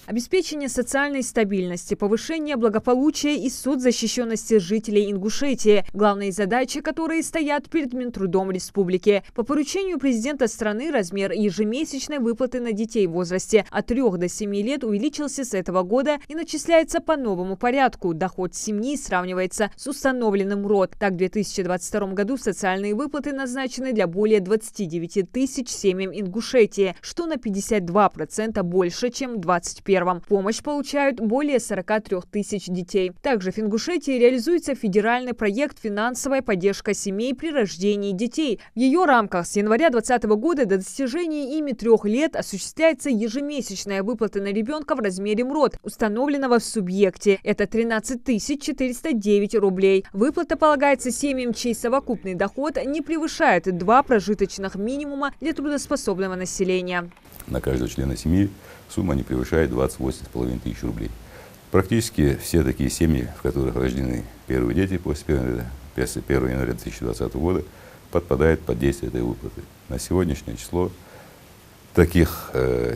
обеспечение социальной стабильности, повышение благополучия и соцзащищенности жителей Ингушетии – главные задачи, которые стоят перед Минтрудом республики. По поручению президента страны размер ежемесячной выплаты на детей в возрасте от 3 до 7 лет увеличился с этого года и начисляется по новому порядку. Доход семьи сравнивается с установленным РОД. Так, в 2022 году социальные выплаты назначены для более 29 тысяч семьям Ингушетии, что на 52% больше, чем в 2021. Помощь получают более 43 тысяч детей. Также в Ингушетии реализуется федеральный проект «Финансовая поддержка семей при рождении детей». В ее рамках с января 2020 года до достижения ими 3 лет осуществляется ежемесячная выплата на ребенка в размере МРОД, установленного в субъекте. Это 13 409 рублей. Выплата полагается семьям, чей совокупный доход не превышает 2 прожиточных минимума для трудоспособного населения. На каждого члена семьи сумма не превышает 28,5 тысяч рублей. Практически все такие семьи, в которых рождены первые дети после 1 января 2020 года, подпадают под действие этой выплаты. На сегодняшнее число таких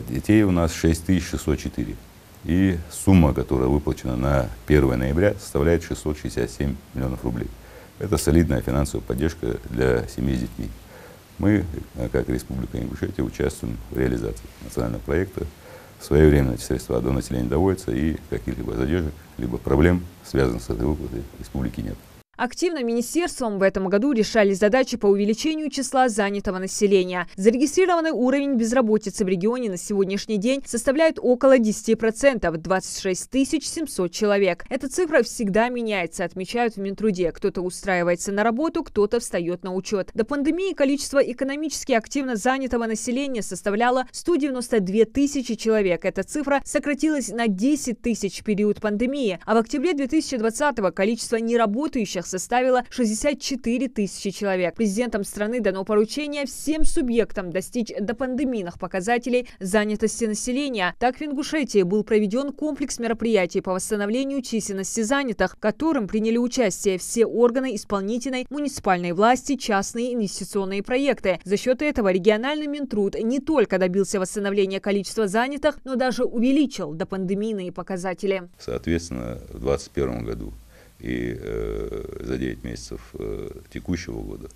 детей у нас 6604. И сумма, которая выплачена на 1 ноября, составляет 667 миллионов рублей. Это солидная финансовая поддержка для семей с детьми. Мы, как Республика Ингушетия, участвуем в реализации национального проекта. Своевременно эти средства до населения доводятся, и каких-либо задержек, либо проблем, связанных с этой выплатой, в республике нет. Активно министерством в этом году решались задачи по увеличению числа занятого населения. Зарегистрированный уровень безработицы в регионе на сегодняшний день составляет около 10% – 26 700 человек. Эта цифра всегда меняется, отмечают в Минтруде. Кто-то устраивается на работу, кто-то встает на учет. До пандемии количество экономически активно занятого населения составляло 192 тысячи человек. Эта цифра сократилась на 10 тысяч в период пандемии. А в октябре 2020-го количество неработающих составила 64 тысячи человек. Президентом страны дано поручение всем субъектам достичь допандемийных показателей занятости населения. Так, в Ингушетии был проведен комплекс мероприятий по восстановлению численности занятых, в котором приняли участие все органы исполнительной муниципальной власти, частные инвестиционные проекты. За счет этого региональный Минтруд не только добился восстановления количества занятых, но даже увеличил допандемийные показатели. Соответственно, в 2021 году и за 9 месяцев текущего года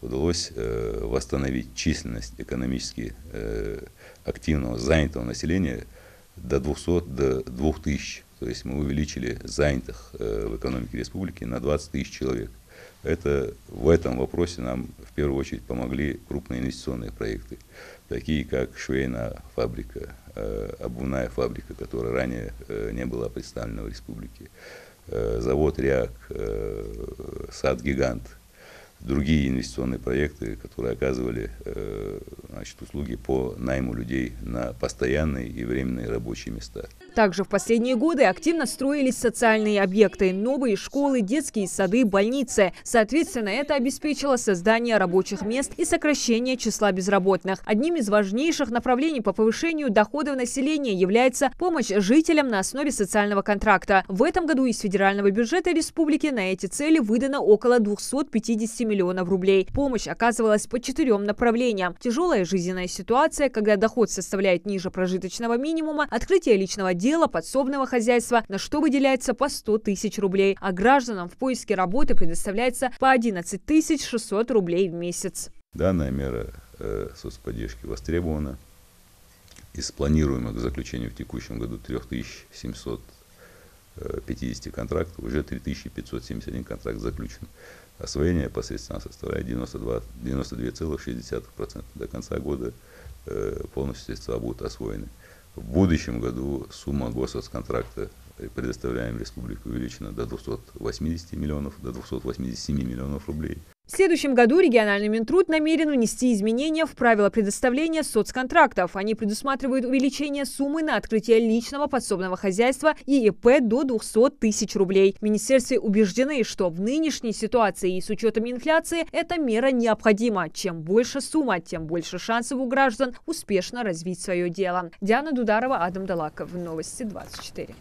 удалось восстановить численность экономически активного, занятого населения до 2000. То есть мы увеличили занятых в экономике республики на 20 тысяч человек. В этом вопросе нам в первую очередь помогли крупные инвестиционные проекты, такие как швейная фабрика, обувная фабрика, которая ранее не была представлена в республике, завод «Ряк», сад-гигант, другие инвестиционные проекты, которые оказывали услуги по найму людей на постоянные и временные рабочие места. Также в последние годы активно строились социальные объекты, новые школы, детские сады, больницы. Соответственно, это обеспечило создание рабочих мест и сокращение числа безработных. Одним из важнейших направлений по повышению доходов населения является помощь жителям на основе социального контракта. В этом году из федерального бюджета республики на эти цели выдано около 250 миллионов рублей. Помощь оказывалась по 4 направлениям. Тяжелая жизненная ситуация, когда доход составляет ниже прожиточного минимума, открытие личного дела, подсобного хозяйства, на что выделяется по 100 тысяч рублей, а гражданам в поиске работы предоставляется по 11 600 рублей в месяц. Данная мера соцподдержки востребована. Из планируемых к заключению в текущем году 3750 контрактов уже 3571 контракт заключен. Освоение посредственно составляет 92,6%. До конца года полностью средства будут освоены. В будущем году сумма госсоцконтракта, предоставляемой республике, увеличена до 280 миллионов, до 287 миллионов рублей. В следующем году региональный Минтруд намерен внести изменения в правила предоставления соцконтрактов. Они предусматривают увеличение суммы на открытие личного подсобного хозяйства и ИП до 200 тысяч рублей. В министерстве убеждены, что в нынешней ситуации и с учетом инфляции эта мера необходима. Чем больше сумма, тем больше шансов у граждан успешно развить свое дело. Диана Дударова, Адам Далаков. Новости 24.